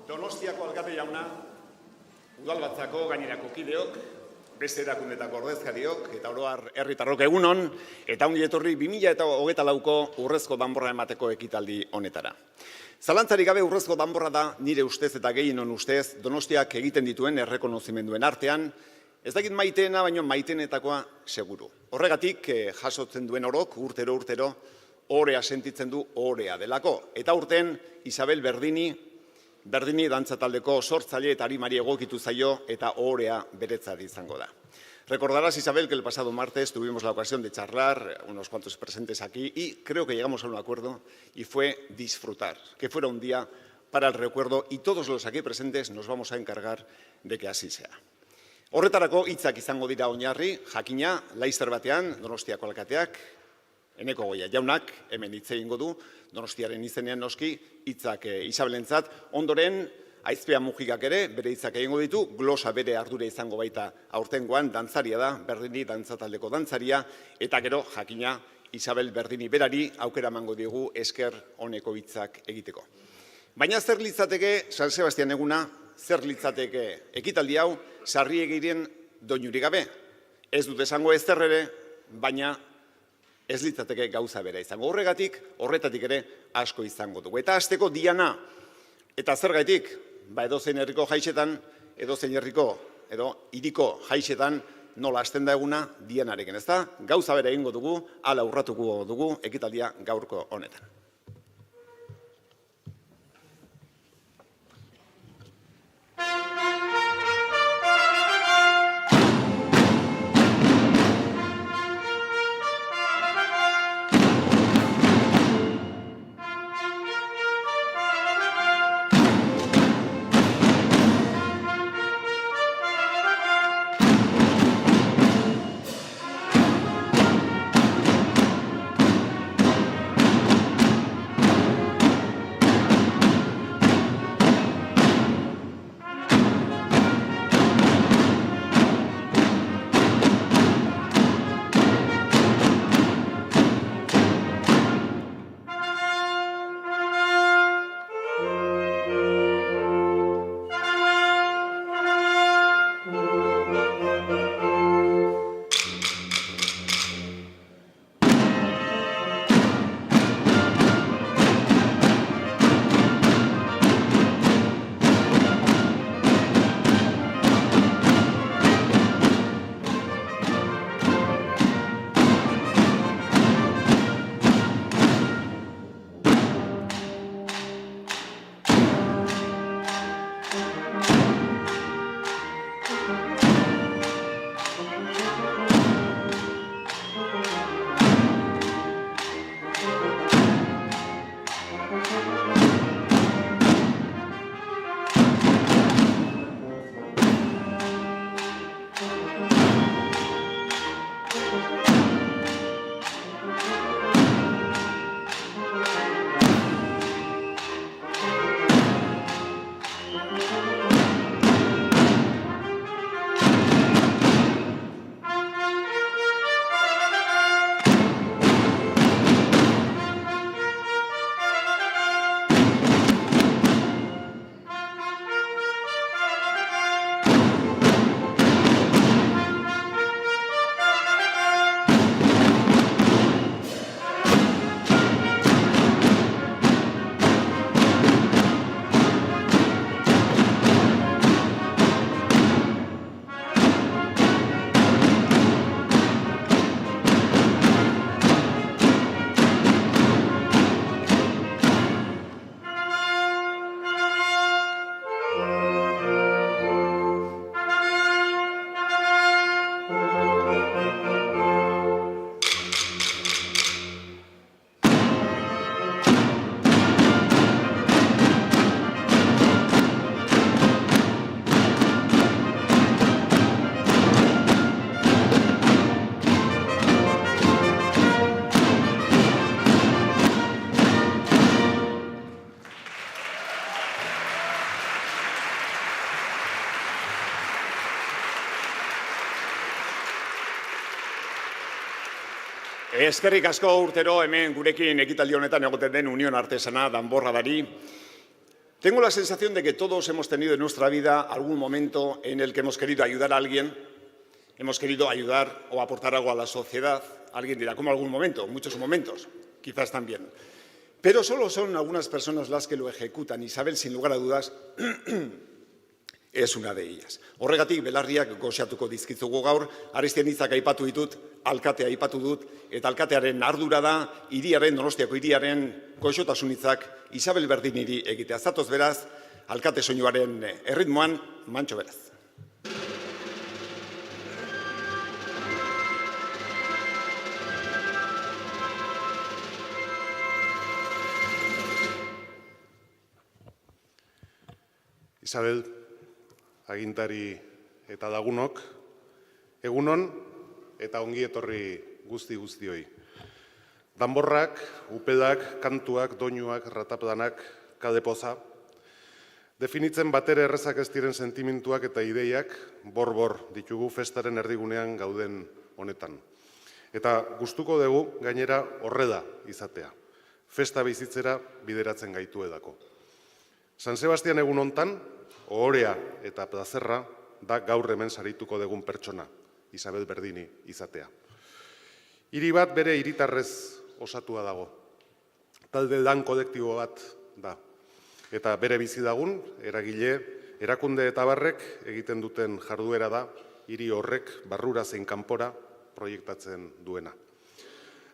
Donostiako alkate jauna, udalbatzako gainerako kideok, beste erakundetako ordezkariok, eta oro har herritarrok egunon, eta ongi etorri 2024ko urrezko danborra emateko ekitaldi honetara. Zalantzarik gabe urrezko danborra da nire ustez eta gehienon ustez Donostiak egiten dituen errekonozimenduen artean, ez dakit maiteena, baino maitenetakoa seguru. Horregatik jasotzen duen orok urtero orea sentitzen du orea delako. Eta urten Isabel Berdini dantzataldeko sortzaile eta arimari egokitu zaio eta orea beretzat izango da. Recordarás, Isabel, que el pasado martes tuvimos la ocasión de charlar, unos cuantos presentes aquí, y creo que llegamos a un acuerdo y fue disfrutar, que fuera un día para el recuerdo y todos los aquí presentes nos vamos a encargar de que así sea. Horretarako hitzak izango dira oinarri, jakina, laizter batean, Donostiako alkateak, Eneko Goia jaunak, hemen hitz egingo du, Donostiaren izenean noski, hitzak Isabelentzat, ondoren Aizpea Mujikak ere, bere hitzak egingo ditu, glosa bere ardura izango baita aurtengoan, dantzaria da, Berdini dantzataldeko dantzaria, eta gero jakina Isabel Berdini berari aukera emango digu esker honeko hitzak egiteko. Baina zer litzateke San Sebastian eguna, zer litzateke ekitaldi hau, sarriegiren doinurik gabe. Ez dut esango ezer ere, baina ez litzateke gauza bera izango. Horretatik ere asko izango dugu. Eta hasteko diana, eta zergaitik, edozein herriko jaixetan, edozein herriko edo hiriko jaixetan nola hasten da eguna dianarekin, ez da? Gauza bera egingo dugu, hala urratuko dugu ekitaldia gaurko honetan. Eskerrik asko urtero hemen gurekin ekitaldi honetan egoten den Union Artesana danborradari. Tengo la sensación de que todos hemos tenido en nuestra vida algún momento en el que hemos querido ayudar a alguien, hemos querido ayudar o aportar algo a la sociedad. Alguien dirá, ¿cómo algún momento? Muchos momentos, quizás también. Pero solo son algunas personas las que lo ejecutan. Isabel, sin lugar a dudas, es una de ellas. Horregatik, belarriak goxatuko dizkizugu gaur, Arestian hitzak aipatu ditut, alkatea aipatu dut, eta alkatearen ardura da, hiriaren, Donostiako hiriaren goxotasun hitzak Isabel Berdiniri egitea. Zatoz beraz, alkate soinuaren erritmoan, mantxo beraz. Isabel, agintari eta lagunok, egunon eta ongi etorri guzti-guztioi. Danborrak, upedak, kantuak, doinuak, rataplanak, kalepoza, definitzen batere errezak ez diren sentimentuak eta ideiak bor-bor ditugu festaren erdigunean gauden honetan. Eta gustuko dugu gainera horrela izatea, festa bizitzera bideratzen gaitu edako. San Sebastian egun hontan, ohorea eta plazerra da gaur hemen sarituko dugun pertsona, Isabel Berdini izatea. Hiri bat bere hiritarrez osatua dago. Talde lan kolektibo bat da. Eta bere bizilagun, eragile, erakunde eta barrek egiten duten jarduera da, hiri horrek barrura zein kanpora proiektatzen duena.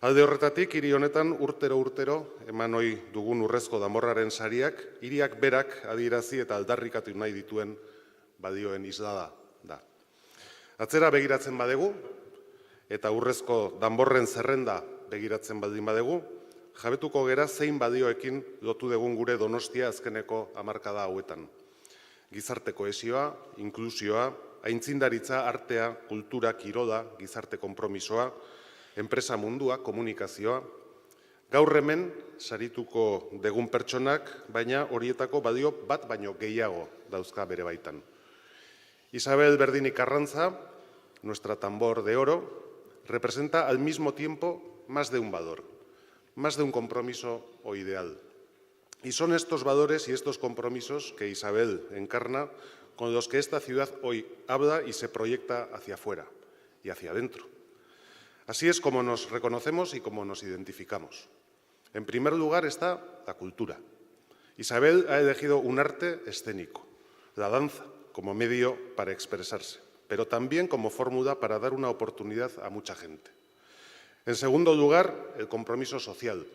Alde horretatik, hiri honetan urtero eman ohi dugun urrezko danborraren sariak, hiriak berak adierazi eta aldarrikatu nahi dituen badioen islada da. Atzera begiratzen badegu, eta urrezko danborren zerrenda begiratzen baldin badegu, jabetuko gera zein badioekin lotu dugun gure Donostia azkeneko hamarkada hauetan. Gizarte kohesioa, inklusioa, aintzindaritza, artea, kultura, kirola, gizarte konpromisoa, enpresa mundua, komunikazioa, gaur hemen sarituko degun pertsonak, baina horietako badio bat baino gehiago dauzka bere baitan. Isabel Berdini Carranza, nuestra tambor de oro, representa al mismo tiempo más de un valor, más de un compromiso o ideal. Y son estos valores y estos compromisos que Isabel encarna con los que esta ciudad hoy habla y se proyecta hacia afuera y hacia adentro. Así es como nos reconocemos y como nos identificamos. En primer lugar está la cultura. Isabel ha elegido un arte escénico, la danza, como medio para expresarse, pero también como fórmula para dar una oportunidad a mucha gente. En segundo lugar, el compromiso social.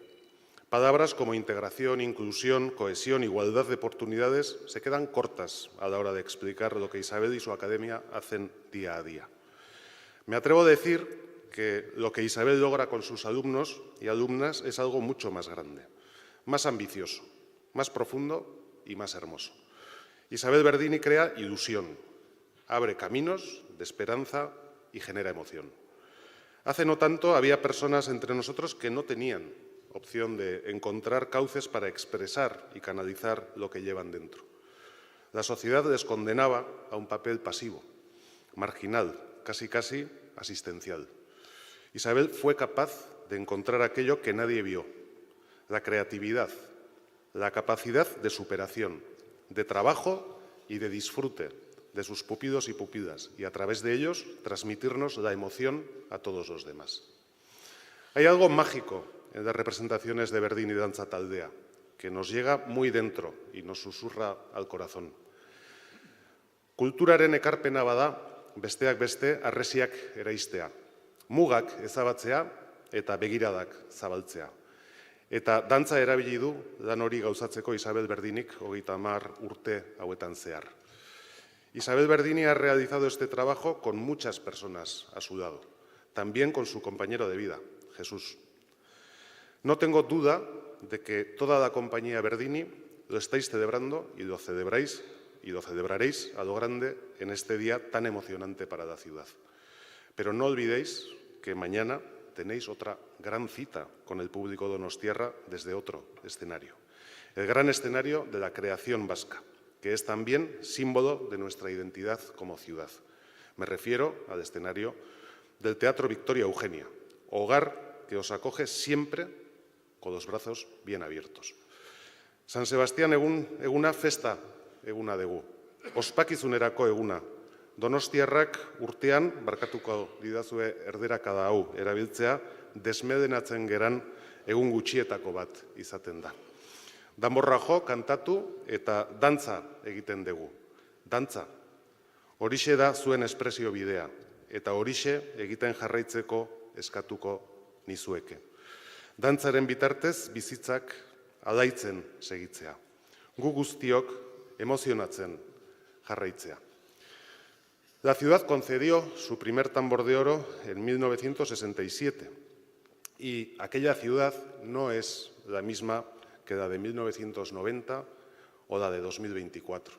Palabras como integración, inclusión, cohesión, igualdad de oportunidades se quedan cortas a la hora de explicar lo que Isabel y su academia hacen día a día. Me atrevo a decir que lo que Isabel logra con sus alumnos y alumnas es algo mucho más grande, más ambicioso, más profundo y más hermoso. Isabel Berdini crea ilusión, abre caminos de esperanza y genera emoción. Hace no tanto había personas entre nosotros que no tenían opción de encontrar cauces para expresar y canalizar lo que llevan dentro. La sociedad les condenaba a un papel pasivo, marginal, casi asistencial. Isabel fue capaz de encontrar aquello que nadie vio, la creatividad, la capacidad de superación, de trabajo y de disfrute de sus pupilos y pupilas y a través de ellos transmitirnos la emoción a todos los demás. Hay algo mágico en las representaciones de Berdini Dantza Taldea que nos llega muy dentro y nos susurra al corazón. Kulturaren ekarpena bada, besteak beste, harresiak eraistea. Mugak ezabatzea eta begiradak zabaltzea. Eta dantza erabili du lan hori gauzatzeko Isabel Berdinik 30 urte hauetan zehar. Isabel Berdini ha realizado este trabajo con muchas personas a su lado, también con su compañero de vida, Jesús. No tengo duda de que toda la compañía Berdini lo estáis celebrando y lo celebráis y lo celebraréis a lo grande en este día tan emocionante para la ciudad. Pero no olvidéis que mañana tenéis otra gran cita con el público donostiarra desde otro escenario. El gran escenario de la creación vasca, que es también símbolo de nuestra identidad como ciudad. Me refiero al escenario del Teatro Victoria Eugenia, hogar que os acoge siempre con los brazos bien abiertos. San Sebastian eguna festa eguna dugu. Ospakizunerako eguna. Donostiarrak urtean, barkatuko didazue erderakada hau erabiltzea, desmedenatzen geran egun gutxietako bat izaten da. Danborra jo, kantatu eta dantza egiten dugu. Dantza. Horixe da zuen espresio bidea eta horixe egiten jarraitzeko eskatuko nizueke. Dantzaren bitartez bizitzak alaitzen segitzea. Gu guztiok emozionatzen jarraitzea. La ciudad concedió su primer tambor de oro en 1967 y aquella ciudad no es la misma que la de 1990 o la de 2024.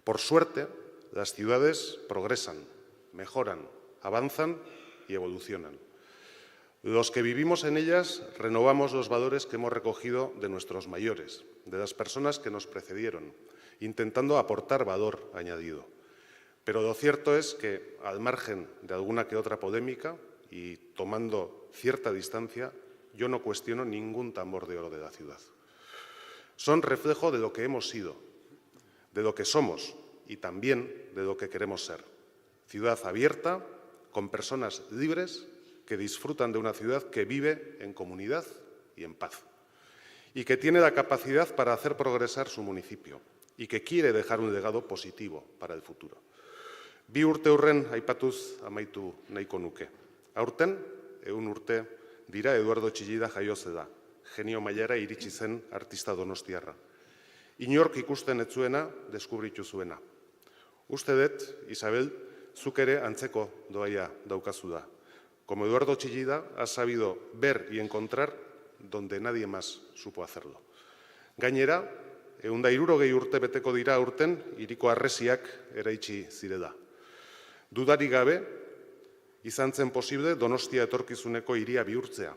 Por suerte, las ciudades progresan, mejoran, avanzan y evolucionan. Los que vivimos en ellas renovamos los valores que hemos recogido de nuestros mayores, de las personas que nos precedieron, intentando aportar valor añadido. Pero lo cierto es que, al margen de alguna que otra polémica y tomando cierta distancia, yo no cuestiono ningún tambor de oro de la ciudad. Son reflejo de lo que hemos sido, de lo que somos y también de lo que queremos ser. Ciudad abierta, con personas libres que disfrutan de una ciudad que vive en comunidad y en paz y que tiene la capacidad para hacer progresar su municipio y que quiere dejar un legado positivo para el futuro. Bi urte horren aipatuz amaitu nahiko nuke. Aurten, 100 urte dira Eduardo Chillida jaio zela, genio mailara iritsi zen artista donostiarra. Inork ikusten ez zuena, deskubritu zuena. Uste dut, Isabel, zuk ere antzeko doaia daukazu da. Como Eduardo Chillida, has sabido ver y encontrar donde nadie más supo hacerlo. Gainera, 160 urte beteko dira aurten hiriko harresiak eraitsi zirela. Dudarik gabe, izan zen posible Donostia etorkizuneko hiria bihurtzea.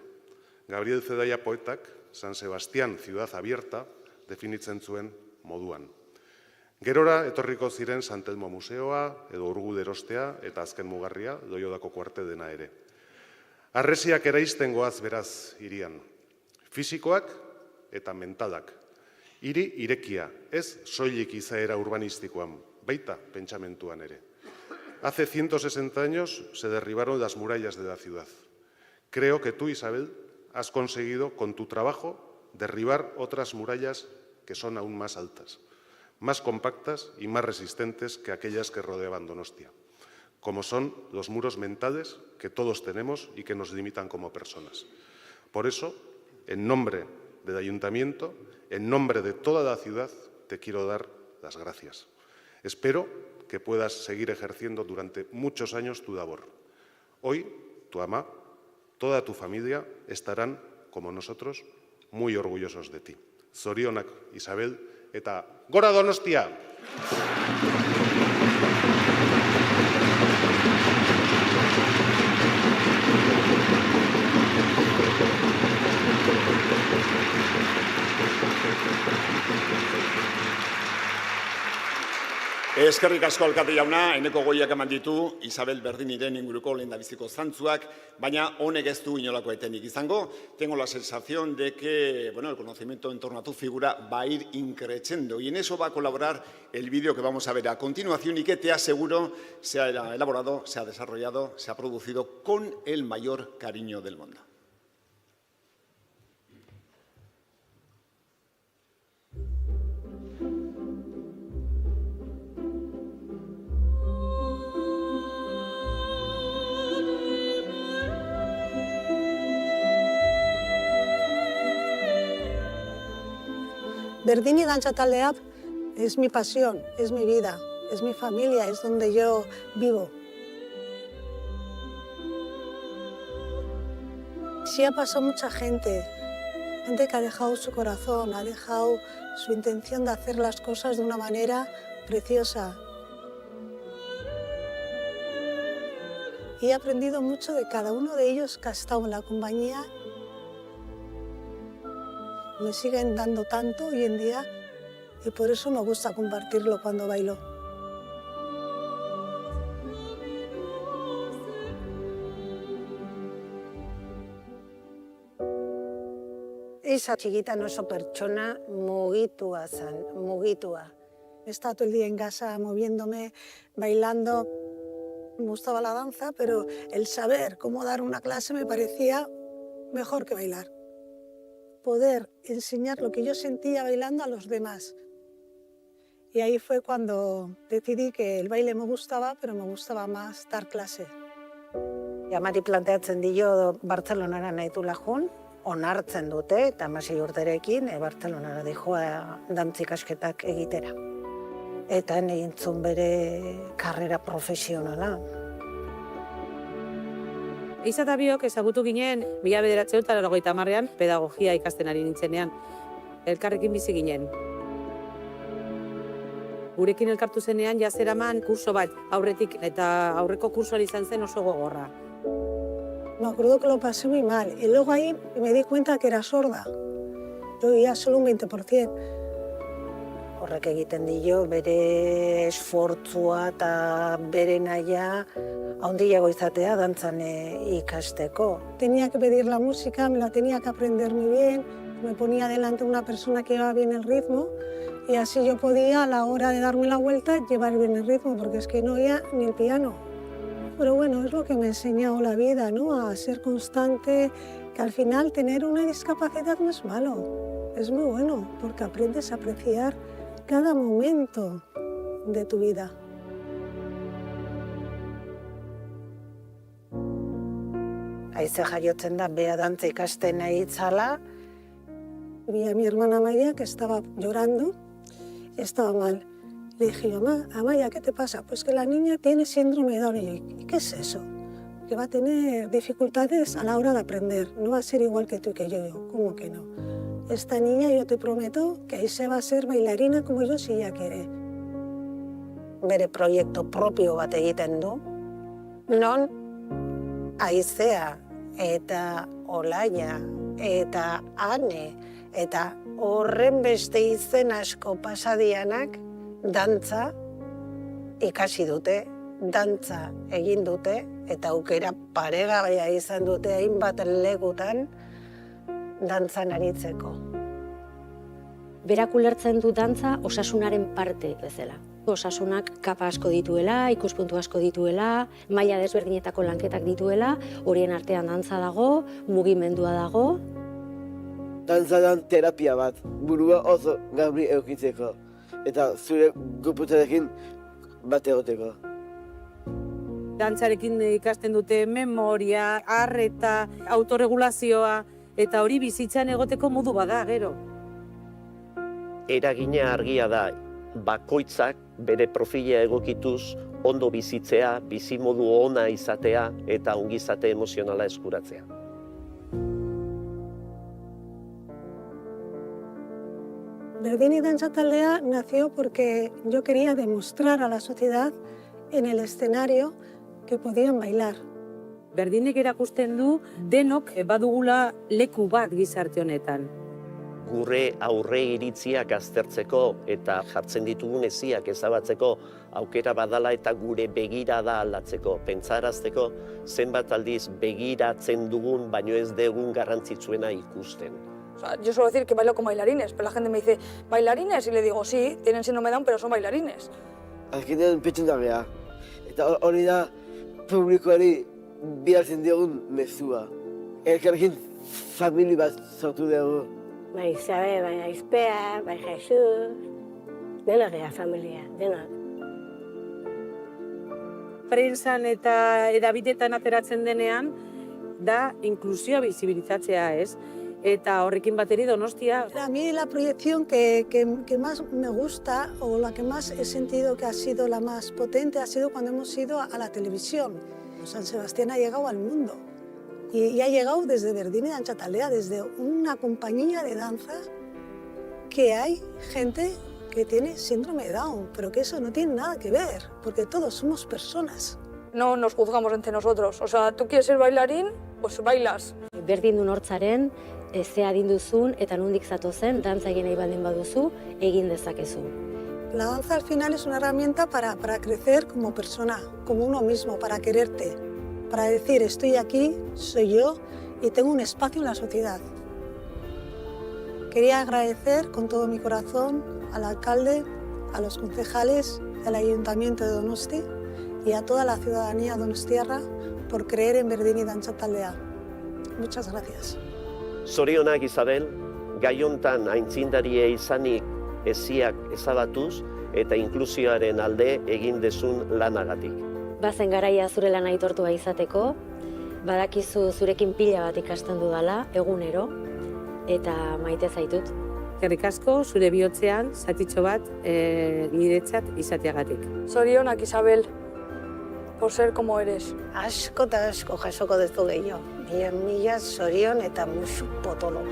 Gabriel Zedaya poetak San Sebastián, ciudad abierta, definitzen zuen moduan. Gerora etorriko ziren San Telmo museoa, edo Urgud erostea eta azken mugarria, Loiodako kuarte dena ere. Harresiak eraisten goaz beraz hirian. Fisikoak eta mentalak. Hiri irekia, ez soilik izaera urbanistikoan, baita pentsamentuan ere. Hace 160 años se derribaron las murallas de la ciudad. Creo que tú, Isabel, has conseguido con tu trabajo derribar otras murallas que son aún más altas, más compactas y más resistentes que aquellas que rodeaban Donostia, como son los muros mentales que todos tenemos y que nos limitan como personas. Por eso, en nombre del Ayuntamiento, en nombre de toda la ciudad, te quiero dar las gracias. Espero que puedas seguir ejerciendo durante muchos años tu labor. Hoy, tu ama, toda tu familia estarán, como nosotros, muy orgullosos de ti. Zorionak, Isabel, eta Gora Donostia! Eskerrik asko alkate jauna, eneko goiak eman ditu, Isabel Berdiniren inguruko lehendabiziko zantzuak, baina honek ez du inolako etenik izango. Tengo la sensación de que el conocimiento en torno a tu figura va a ir increciendo y en eso va a colaborar el vídeo que vamos a ver a continuación y que te aseguro se ha elaborado, se ha desarrollado, se ha producido con el mayor cariño del mundo. Berdini Danza Taldea es mi pasión, es mi vida, es mi familia, es donde yo vivo. Sí ha pasado mucha gente que ha dejado su corazón, ha dejado su intención de hacer las cosas de una manera preciosa. Y he aprendido mucho de cada uno de ellos que ha estado en la compañía. Me siguen dando tanto hoy en día y por eso me gusta compartirlo cuando bailo. Elisa txikitan oso pertsona mugitua zen, mugitua. He estado todo el día en casa moviéndome, bailando. Me gustaba la danza, pero el saber cómo dar una clase me parecía mejor que bailar. Poder enseñar lo que yo sentía bailando a los demás. Y ahí fue cuando decidí que el baile me gustaba, pero me gustaba más dar clase. Amari planteatzen dio Bartzelonara nahi duela joan, onartzen dute, eta 16 urterekin Bartzelonara dijoa dantza ikasketak egitera. Eta egin zuen bere karrera profesionala. Isa eta biok ezagutu ginen 1980ean pedagogia ikasten ari nintzenean. Elkarrekin bizi ginen. Gurekin elkartu zenean jazeraman kurso bat aurretik eta aurreko kursoan izan zen oso gogorra. Me acuerdo que lo pasé muy mal y luego ahí me di cuenta que era sorda. Yo oía solo un 20%. Horrek egiten dio bere esfortzua eta bere nahia handiago izatea dantzan ikasteko. Tenía que pedir la música, me la tenía que aprender muy bien, me ponía delante una persona que llevaba bien el ritmo y así yo podía a la hora de darme la vuelta llevar bien el ritmo, porque es que no oía ni el piano. Pero bueno, es lo que me ha enseñado la vida, ¿no? A ser constante, que al final tener una discapacidad no es malo, es muy bueno, porque aprendes a apreciar cada momento de tu vida. Haize jaiotzen da, bea dantza ikasten nahi itzala. Vi a mi hermana Maya que estaba llorando, estaba mal. Le dije yo, Amaya, ¿qué te pasa? Pues que la niña tiene síndrome de Down. Y yo, ¿qué es eso? Que va a tener dificultades a la hora de aprender, no va a ser igual que tú y que yo. Digo, ¿cómo que no? Esta niña, yo te prometo que Aise va a ser bailarina como yo si ella quiere. Bere proiektu propio bat egiten du, non Aisea eta Olaia eta Ane eta horren beste izen asko pasadianak dantza ikasi dute, dantza egin dute eta aukera paregabea izan dute hainbat lekutan dantzan aritzeko. Berak ulertzen du dantza osasunaren parte bezala. Osasunak kapa asko dituela, ikuspuntu asko dituela, maila desberdinetako lanketak dituela, horien artean dantza dago, mugimendua dago. Dantza da terapia bat, burua oso garbi eukitzeko, eta zure guputarekin bat egoteko. Dantzarekin ikasten dute memoria, arreta, autorregulazioa, eta hori bizitzan egoteko modu bada, gero. Eragina argia da, bakoitzak bere profila egokituz ondo bizitzea, bizimodu ona izatea eta ongizate emozionala eskuratzea. Berdini Dantza Taldea nació porque yo quería demostrar a la sociedad en el escenario que podían bailar. Berdinek erakusten du denok badugula leku bat gizarte honetan. Gure aurre iritziak aztertzeko eta jartzen ditugun hesiak ezabatzeko aukera badala eta gure begirada aldatzeko, pentsarazteko zenbat aldiz begiratzen dugun baino ez dugun garrantzitsuena ikusten. O sea, yo suelo decir que bailo con bailarines, pero la gente me dice, ¿bailarines? Y le digo, sí, tienen síndrome de Down, pero son bailarines. Azkenean petxen da geha, eta hori da publikoari bihartzen diogun mezua. Elkarrekin famili bat sortu dugu. Bai Isabel, bai Aizpea, bai Jesus, denok gea familia, denok. Prentsan eta edabidetan ateratzen denean, da inklusioa bizibilizatzea, ez? Eta horrekin bateri Donostia. A mí la proyección que más me gusta, o la que más he sentido que ha sido la más potente, ha sido cuando hemos ido a la televisión. San Sebastián ha llegado al mundo. Y ha llegado desde Berdini Dantza Taldea, desde una compañía de danza, que hay gente que tiene síndrome de Down, pero que eso no tiene nada que ver, porque todos somos personas. No nos juzgamos entre nosotros. O sea, tú quieres ser bailarín, pues bailas. Berdindun hortzaren, ze adin duzun eta nondik zatozen, dantza egin nahi baldin baduzu, egin dezakezu. La danza al final es una herramienta para crecer como persona, como uno mismo, para quererte, para decir estoy aquí, soy yo y tengo un espacio en la sociedad. Quería agradecer con todo mi corazón al alcalde, a los concejales del Ayuntamiento de Donosti y a toda la ciudadanía donostiarra por creer en Berdini Dantza Taldea. Muchas gracias. Zorionak Isabel, gai hontan aitzindaria izanik eziak ezabatuz eta inklusioaren alde egin dezun lanagatik. Bazen garaia zure lana aitortua izateko, badakizu zurekin pila bat ikasten dudala, egunero, eta maite zaitut. Eskerrik asko, zure bihotzean, zatitxo bat niretzat izateagatik. Zorionak, Isabel, por ser como eres. Asko eta asko jasoko dezu gehiago. Mila zorion eta musu potolo.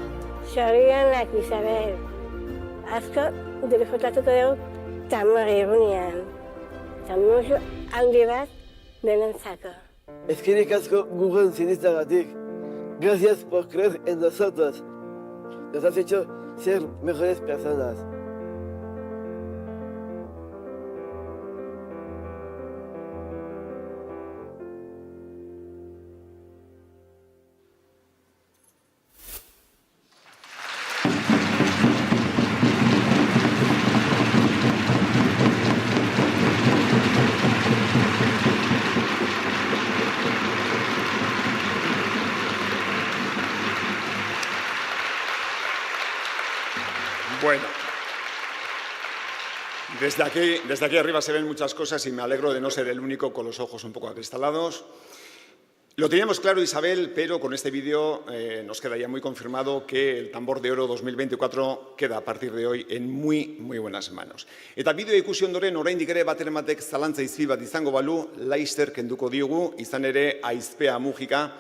Zorionak, Isabel. Asko disfrutatuko dugu tamar egunean. Eta musu handi bat denentzako. Eskerrik asko gugan sinistagatik. Gracias por creer en nosotros. Nos has hecho ser mejores personas. Bueno, desde aquí arriba se ven muchas cosas y me alegro de no ser el único con los ojos un poco acristalados. Lo teníamos claro, Isabel, pero con este vídeo nos queda ya muy confirmado que el Tambor de Oro 2024 queda a partir de hoy en muy buenas manos. Eta bideo ikusi ondoren oraindik ere bateren batek zalantza izpi bat izango balu, laister kenduko diogu, izan ere Aizpea Mujika,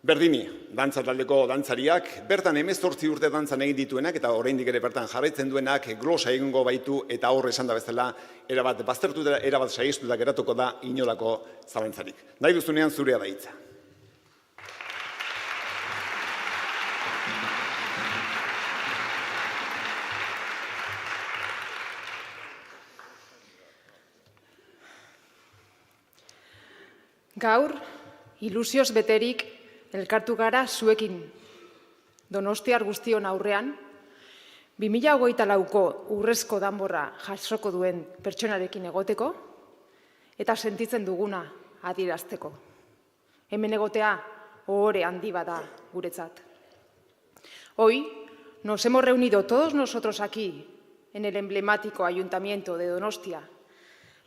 Berdini, dantza taldeko dantzariak, bertan 18 urte dantzan egin dituenak eta oraindik ere bertan jarraitzen duenak glosa egingo baitu eta hor esan da bezala erabat baztertuta, erabat saihestuta geratuko da inolako zalantzarik. Nahi duzunean zurea da hitza. Gaur, ilusioz beterik elkartu gara zuekin donostiar guztion aurrean, 2024ko urrezko danborra jasoko duen pertsonarekin egoteko eta sentitzen duguna adierazteko. Hemen egotea ohore handi bada guretzat. Hoy nos hemos reunido todos nosotros aquí, en el emblemático Ayuntamiento de Donostia,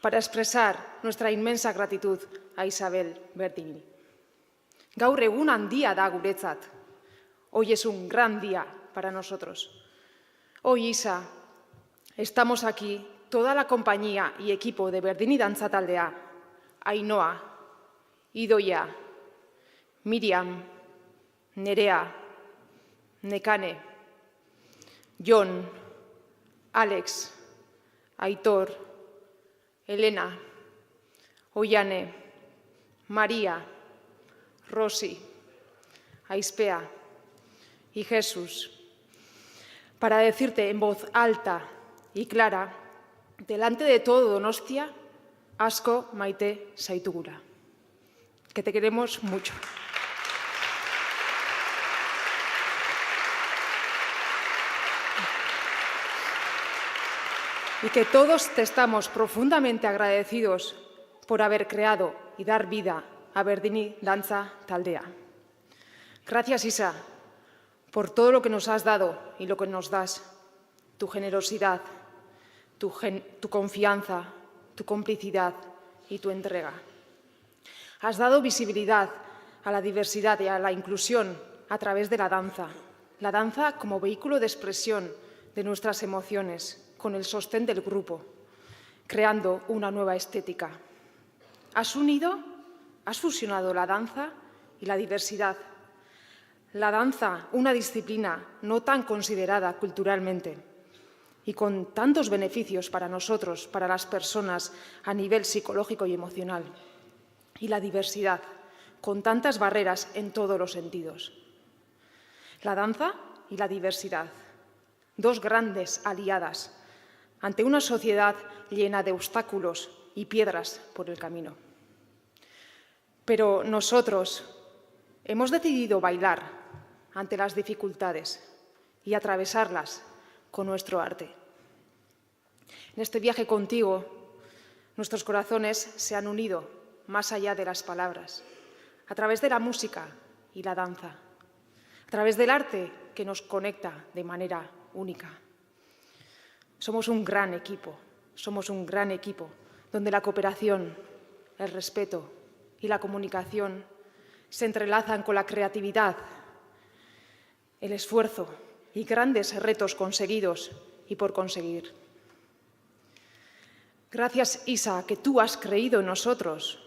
para expresar nuestra inmensa gratitud a Isabel Berdini. Gaur egun handia da guretzat. Hoy es un gran día para nosotros. Hoy, Isa, estamos aquí, toda la compañía y equipo de Berdini Dantza Taldea, Ainhoa, Idoia, Miriam, Nerea, Nekane, Jon, Alex, Aitor, Elena, Oiane, María, Rosy, Aizpea y Jesús, para decirte en voz alta y clara, delante de todo Donostia, asko maite zaitugula. Que te queremos mucho. Y que todos te estamos profundamente agradecidos por haber creado y dar vida a Berdini Dantza Taldea. Gracias, Isa, por todo lo que nos has dado y lo que nos das, tu generosidad, tu confianza, tu complicidad y tu entrega. Has dado visibilidad a la diversidad y a la inclusión a través de la danza como vehículo de expresión de nuestras emociones, con el sostén del grupo, creando una nueva estética. Has fusionado la danza y la diversidad. La danza, una disciplina no tan considerada culturalmente y con tantos beneficios para nosotros, para las personas a nivel psicológico y emocional. Y la diversidad, con tantas barreras en todos los sentidos. La danza y la diversidad, dos grandes aliadas ante una sociedad llena de obstáculos y piedras por el camino. Pero nosotros hemos decidido bailar ante las dificultades y atravesarlas con nuestro arte. En este viaje contigo, nuestros corazones se han unido más allá de las palabras, a través de la música y la danza, a través del arte que nos conecta de manera única. Somos un gran equipo donde la cooperación, el respeto y la comunicación se entrelazan con la creatividad, el esfuerzo y grandes retos conseguidos y por conseguir. Gracias, Isa, que tú has creído en nosotros.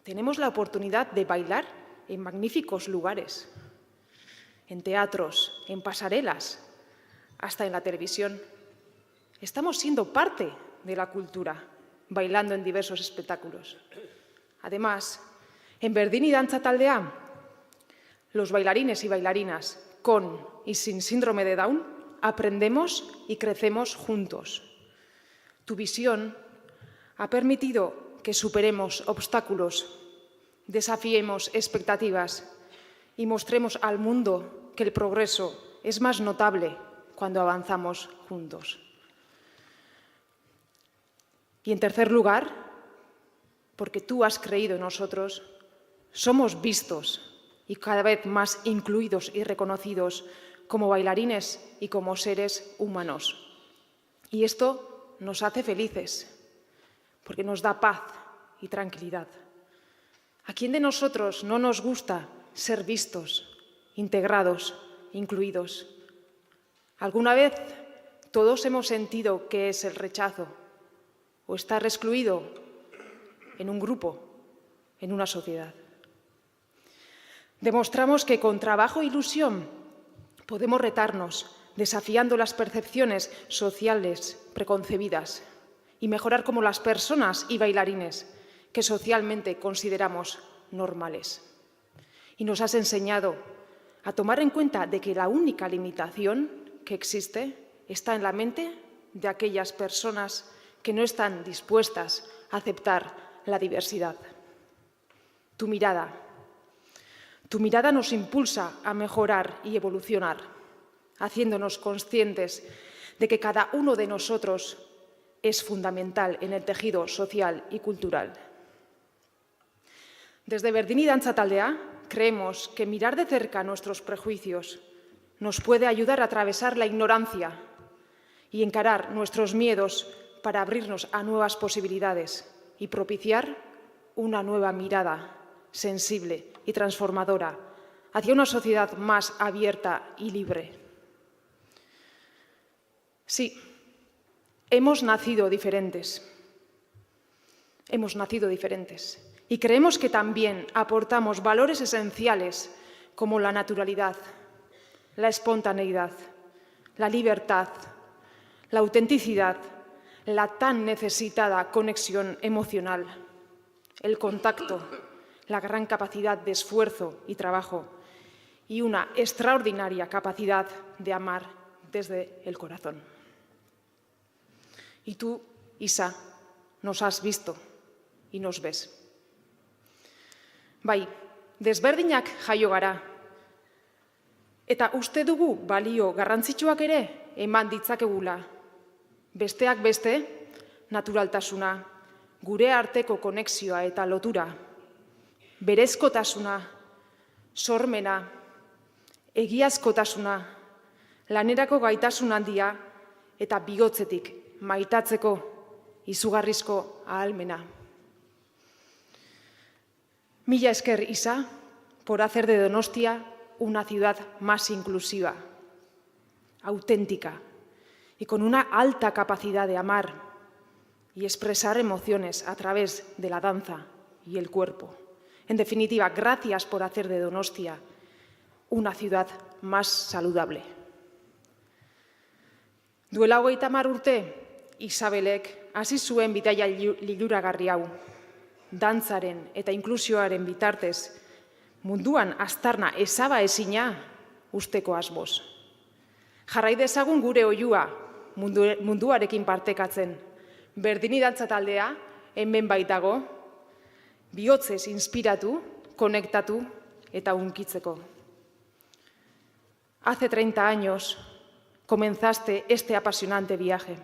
Tenemos la oportunidad de bailar en magníficos lugares, en teatros, en pasarelas, hasta en la televisión. Estamos siendo parte de la cultura, bailando en diversos espectáculos. Además, en Berdini Dantza Taldea, los bailarines y bailarinas con y sin síndrome de Down aprendemos y crecemos juntos. Tu visión ha permitido que superemos obstáculos, desafiemos expectativas y mostremos al mundo que el progreso es más notable cuando avanzamos juntos. Y en tercer lugar, porque tú has creído en nosotros, somos vistos y cada vez más incluidos y reconocidos como bailarines y como seres humanos. Y esto nos hace felices, porque nos da paz y tranquilidad. ¿A quién de nosotros no nos gusta ser vistos, integrados, incluidos? ¿Alguna vez todos hemos sentido qué es el rechazo o estar excluido en un grupo, en una sociedad? Demostramos que con trabajo e ilusión podemos retarnos, desafiando las percepciones sociales preconcebidas y mejorar como las personas y bailarines que socialmente consideramos normales. Y nos has enseñado a tomar en cuenta de que la única limitación que existe está en la mente de aquellas personas que no están dispuestas a aceptar la diversidad. Tu mirada nos impulsa a mejorar y evolucionar, haciéndonos conscientes de que cada uno de nosotros es fundamental en el tejido social y cultural. Desde Berdini Dantza Taldea creemos que mirar de cerca nuestros prejuicios nos puede ayudar a atravesar la ignorancia y encarar nuestros miedos para abrirnos a nuevas posibilidades y propiciar una nueva mirada sensible y transformadora hacia una sociedad más abierta y libre. Sí, hemos nacido diferentes y creemos que también aportamos valores esenciales como la naturalidad, la espontaneidad, la libertad, la autenticidad, la tan necesitada conexión emocional, el contacto, la gran capacidad de esfuerzo y trabajo y una extraordinaria capacidad de amar desde el corazón. Y tú, Isa, nos has visto y nos ves. Bai, desberdinak jaio gara. Eta uste dugu balio garrantzitsuak ere eman ditzakegula. Besteak beste, naturaltasuna, gure arteko konexioa eta lotura, berezkotasuna, sormena, egiazkotasuna, lanerako gaitasun handia eta bihotzetik maitatzeko izugarrizko ahalmena. Mila esker, Isa, por hacer de Donostia una ciudad más inclusiva, auténtica y con una alta capacidad de amar y expresar emociones a través de la danza y el cuerpo. En definitiva, gracias por hacer de Donostia una ciudad más saludable. Duela 30 urte, Isabelek hasi zuen bidaia liluragarri hau. Dantzaren eta inklusioaren bitartez, munduan aztarna ezabaezina usteko asmoz. Jarrai dezagun gure oihua munduarekin partekatzen. Berdini Dantza Taldea hemen baitago, bihotzez inspiratu, konektatu eta hunkitzeko. Hace 30 años comenzaste este apasionante viaje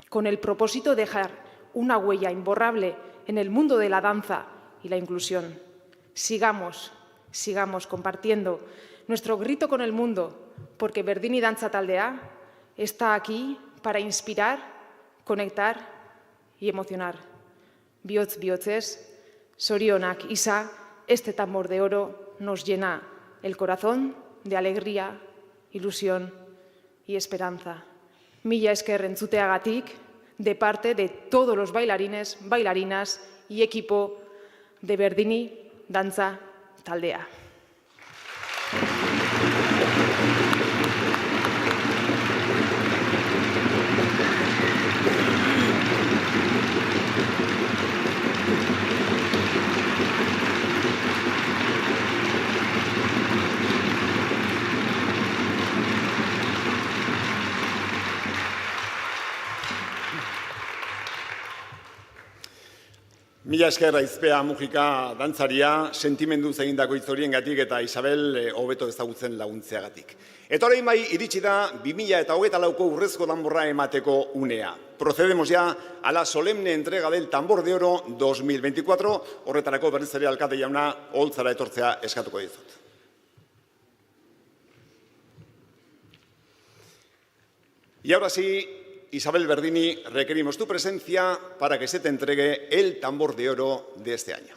con el propósito de dejar una huella imborrable en el mundo de la danza y la inclusión. Sigamos compartiendo nuestro grito con el mundo, porque Berdini Dantza Taldea está aquí para inspirar, conectar y emocionar. Bihotz bihotzez, zorionak Isa, este tambor de oro nos llena el corazón de alegría, ilusión y esperanza. Mila esker entzuteagatik, de parte de todos los bailarines, bailarinas y equipo de Berdini Dantza Taldea. Mila esker Aizpea Mujika dantzaria, sentimendu egindako hitz horiengatik eta Isabel hobeto ezagutzen laguntzeagatik. Eta orain bai iritsi da 2024ko urrezko danborra emateko unea. Procedemos ya a la solemne entrega del tambor de oro 2024, horretarako berriz ere alkate jauna oholtzara etortzea eskatuko dizut. Y ahora sí, Isabel Berdini, requerimos tu presencia para que se te entregue el tambor de oro de este año.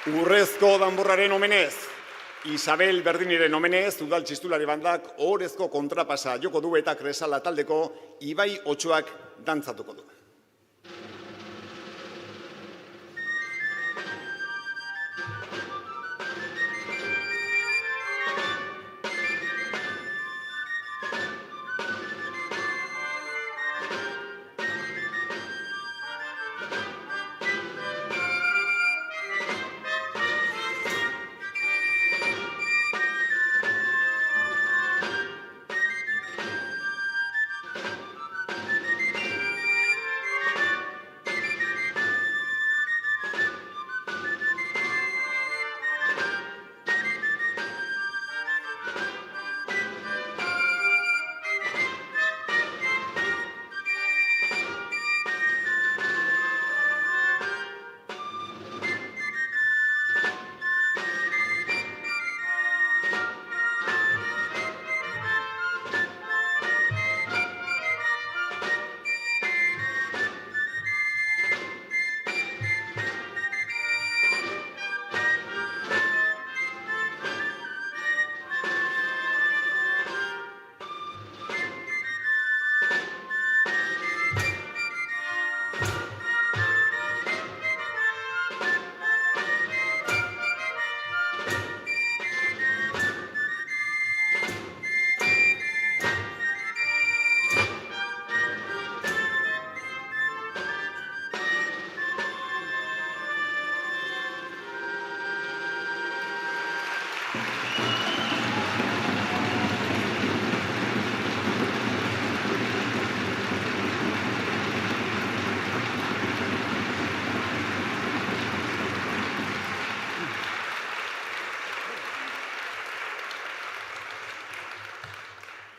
Urrezko danborraren omenez, Isabel Berdiniren omenez, udal txistulari bandak ohorezko kontrapasa joko du eta Kresala taldeko Ibai Otsoak dantzatuko du.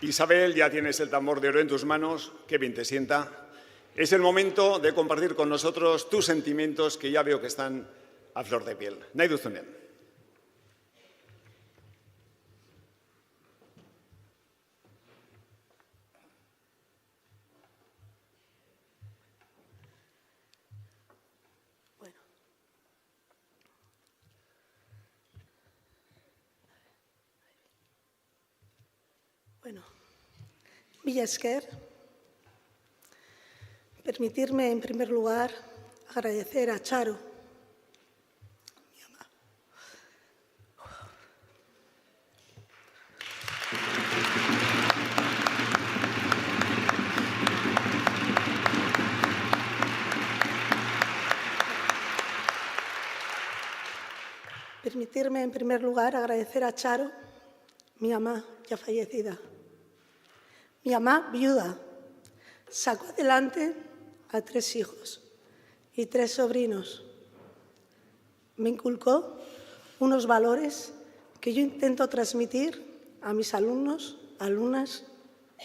Isabel, ya tienes el tambor de oro en tus manos, qué bien te sienta. Es el momento de compartir con nosotros tus sentimientos que ya veo que están a flor de piel. Nahi duzunean. Bueno, mila esker. Permitirme, en primer lugar, agradecer a Charo, mi ama. Permitirme, en primer lugar, agradecer a Charo, mi mamá ya fallecida. Mi mamá, viuda, sacó adelante a 3 hijos y 3 sobrinos. Me inculcó unos valores que yo intento transmitir a mis alumnos, alumnas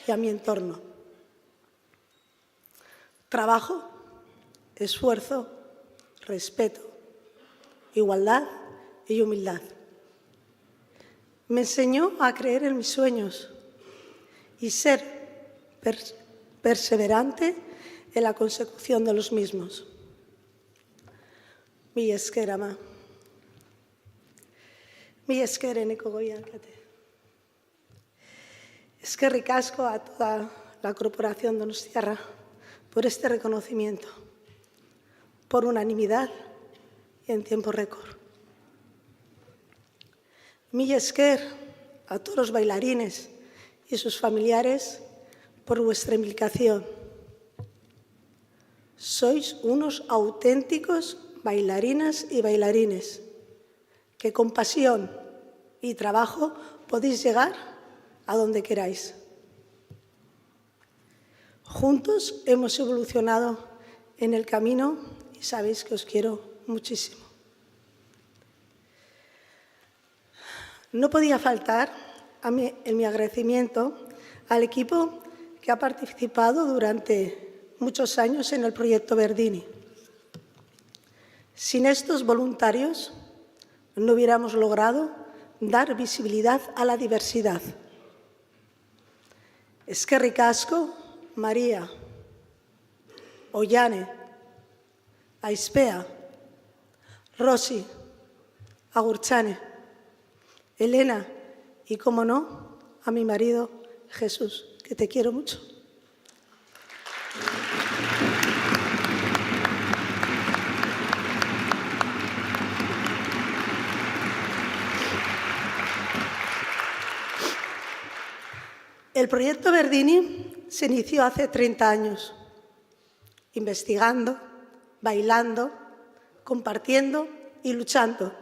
y a mi entorno. Trabajo, esfuerzo, respeto, igualdad y humildad. Me enseñó a creer en mis sueños y ser perseverante en la consecución de los mismos. Mila esker, ama. Mila esker, Eneko Goialkate. Eskerrik asko a toda la Corporación Donostiarra por este reconocimiento, por unanimidad y en tiempo récord. Mila esker a todos los bailarines y sus familiares por vuestra implicación. Sois unos auténticos bailarinas y bailarines que con pasión y trabajo podéis llegar a donde queráis. Juntos hemos evolucionado en el camino y sabéis que os quiero muchísimo. No podía faltar en mi agradecimiento al equipo que ha participado durante muchos años en el proyecto Verdini. Sin estos voluntarios no hubiéramos logrado dar visibilidad a la diversidad. Eskerrik asko, María, Ollane, Aispea, Rosy, Agurchane, Elena y, como no, a mi marido Jesús, que te quiero mucho. El proyecto Verdini se inició hace 30 años, investigando, bailando, compartiendo y luchando,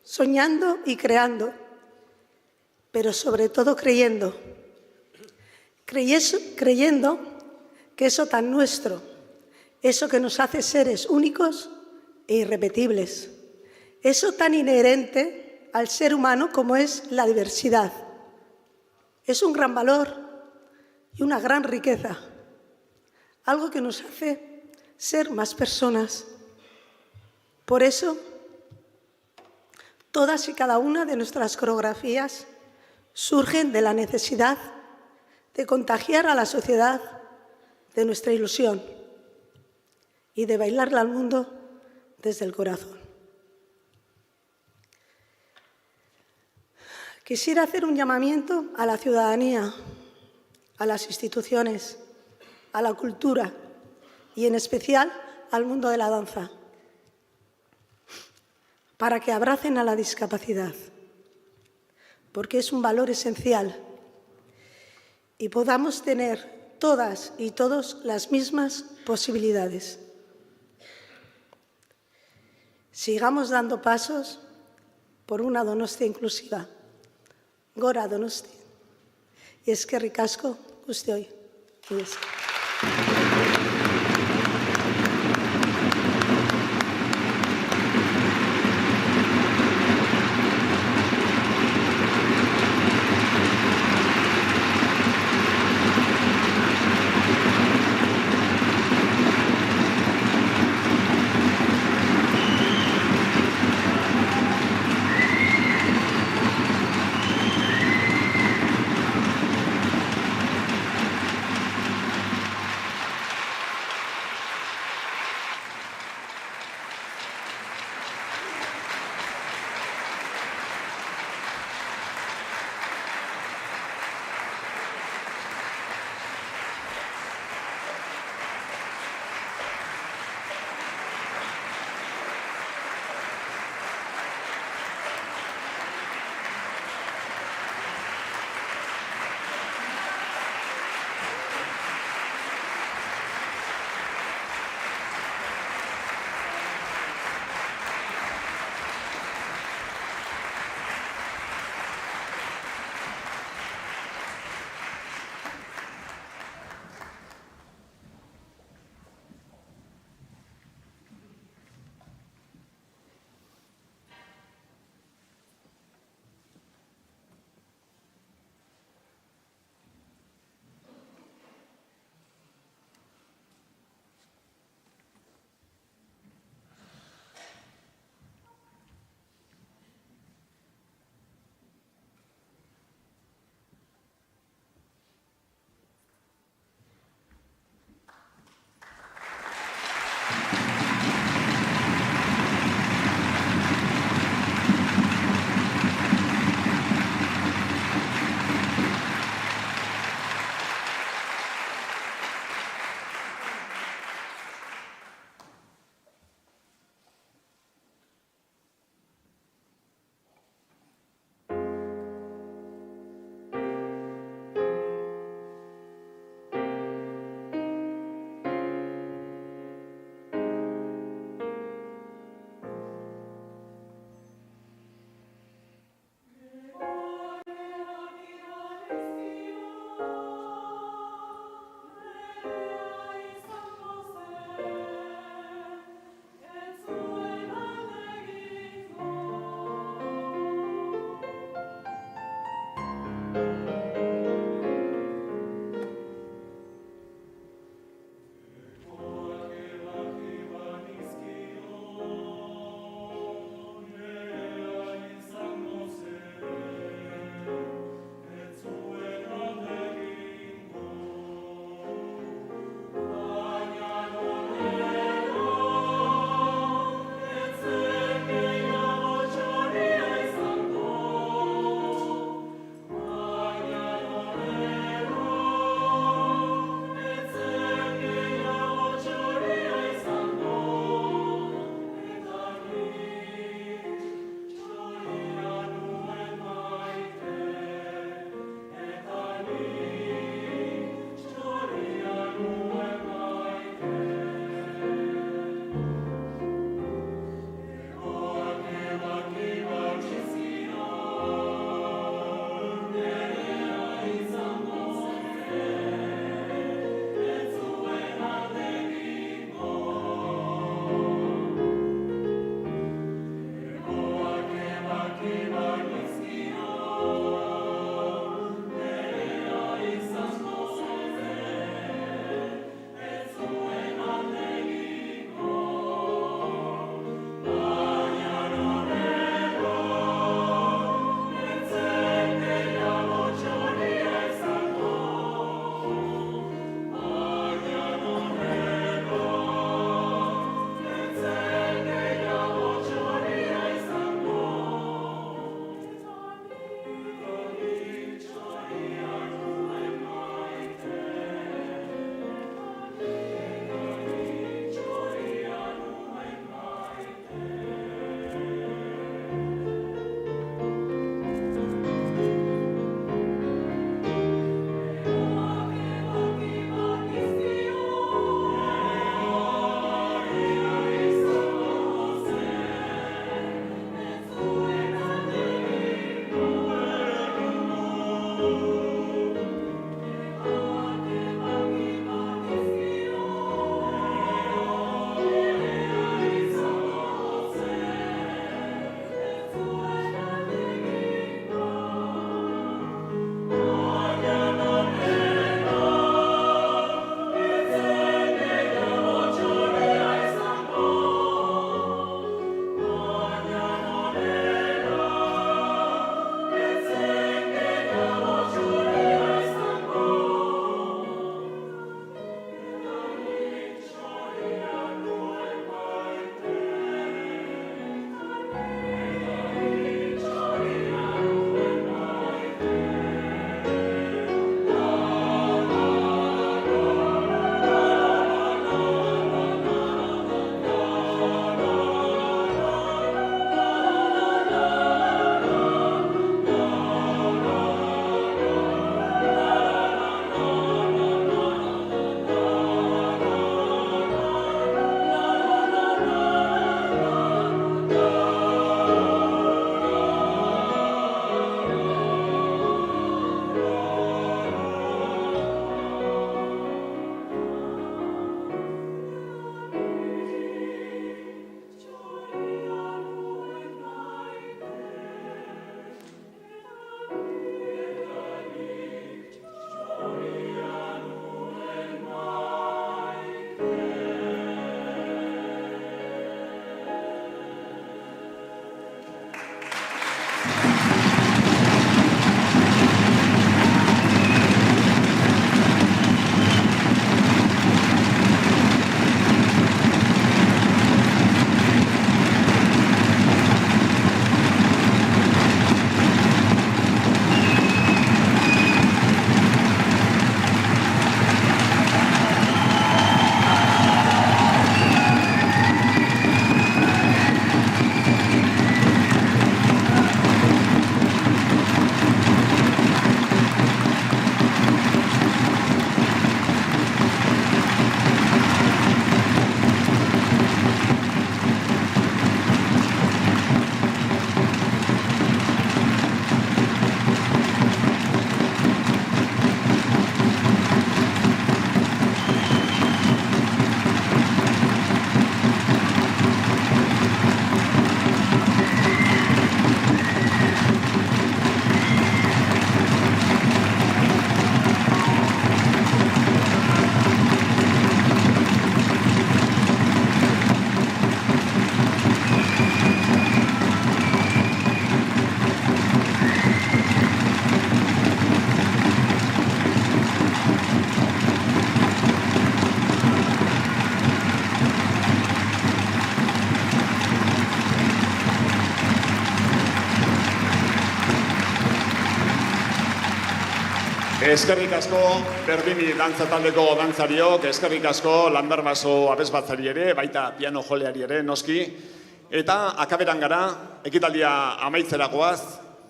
soñando y creando, pero sobre todo creyendo que eso tan nuestro, eso que nos hace seres únicos e irrepetibles, eso tan inherente al ser humano como es la diversidad, es un gran valor y una gran riqueza, algo que nos hace ser más personas. Por eso, todas y cada una de nuestras coreografías surgen de la necesidad de contagiar a la sociedad de nuestra ilusión y de bailarla al mundo desde el corazón. Quisiera hacer un llamamiento a la ciudadanía, a las instituciones, a la cultura y en especial al mundo de la danza, para que abracen a la discapacidad, porque es un valor esencial y podamos tener todas y todos las mismas posibilidades. Sigamos dando pasos por una Donostia inclusiva. Gora Donosti. Y eskerrik asko guztioi. Mila esker. Eskerrik asko Berdini dantza taldeko dantzariok, eskerrik asko Lanberbaso abesbatzari ere, baita piano joleari ere, noski. Eta akaberan gara, ekitaldia amaitzerakoaz,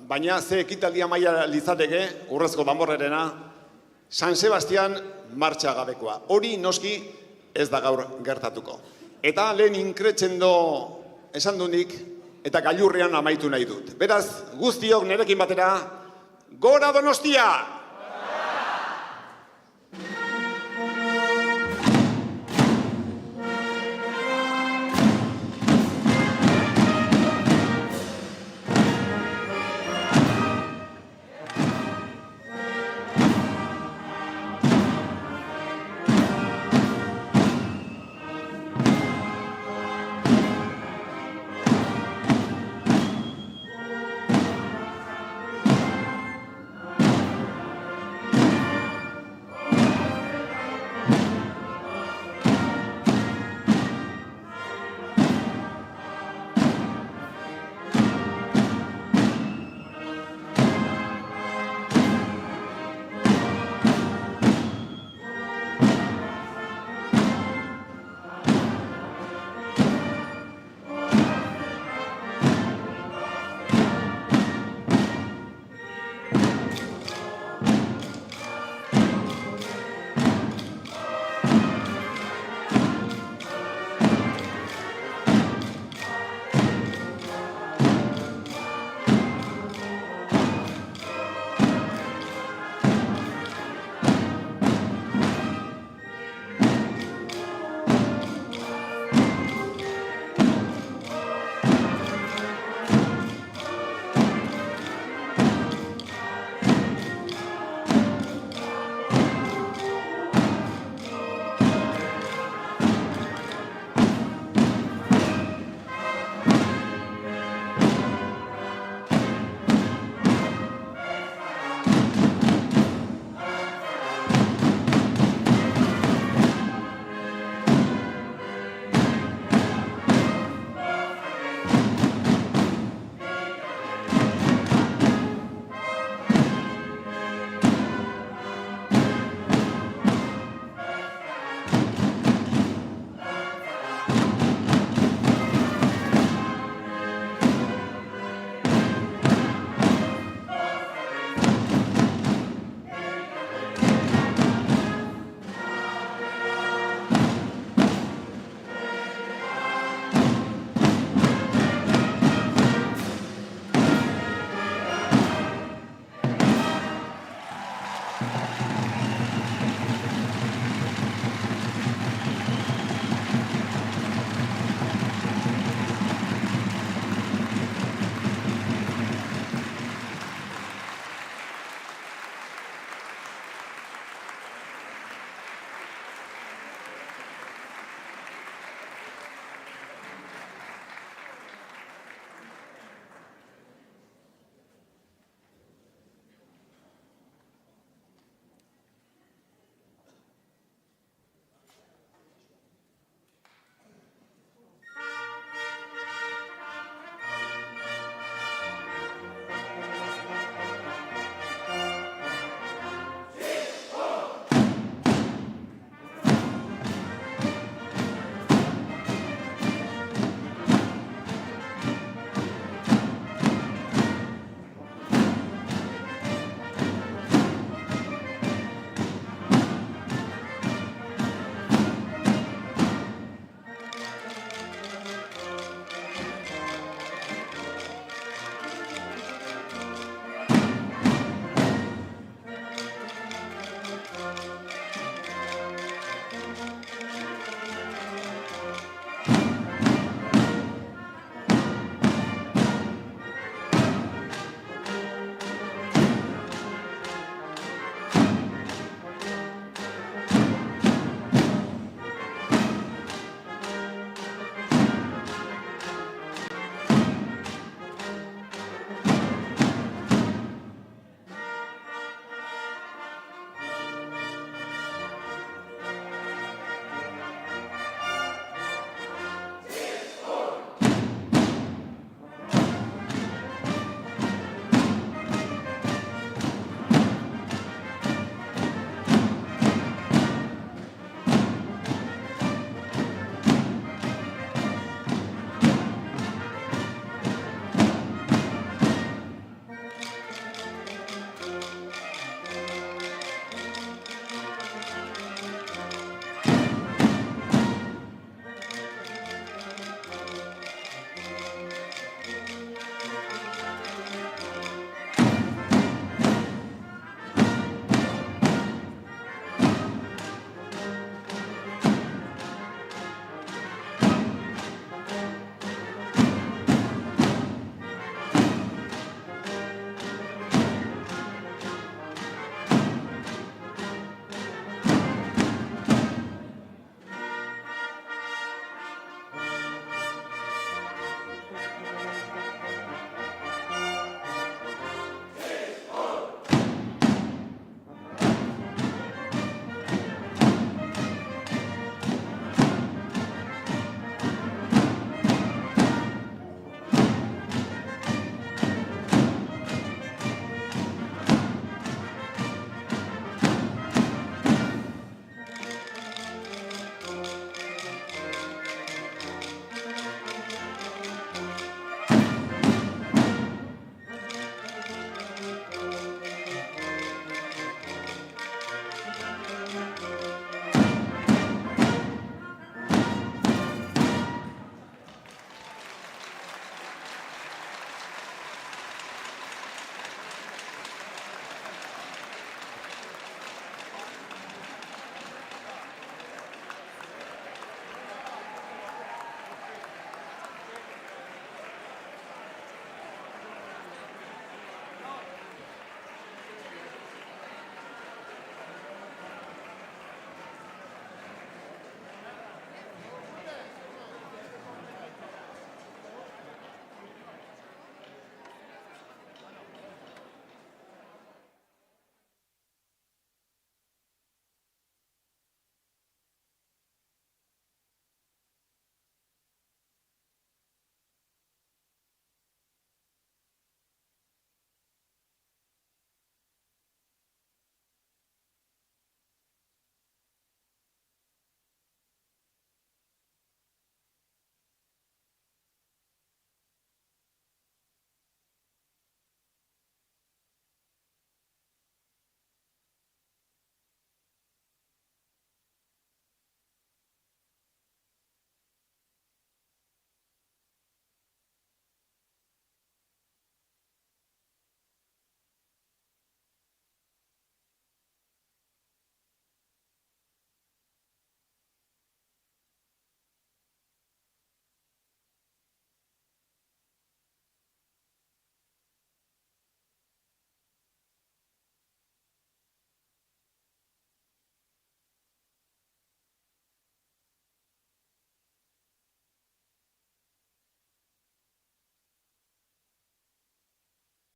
baina ze ekitaldia maila litzateke, urrezko danborrerena, San Sebastian martxa gabekoa. Hori noski ez da gaur gertatuko. Eta lehen inkretxendo esan dunik, eta gailurrean amaitu nahi dut. Beraz, guztiok nerekin batera, gora Donostia!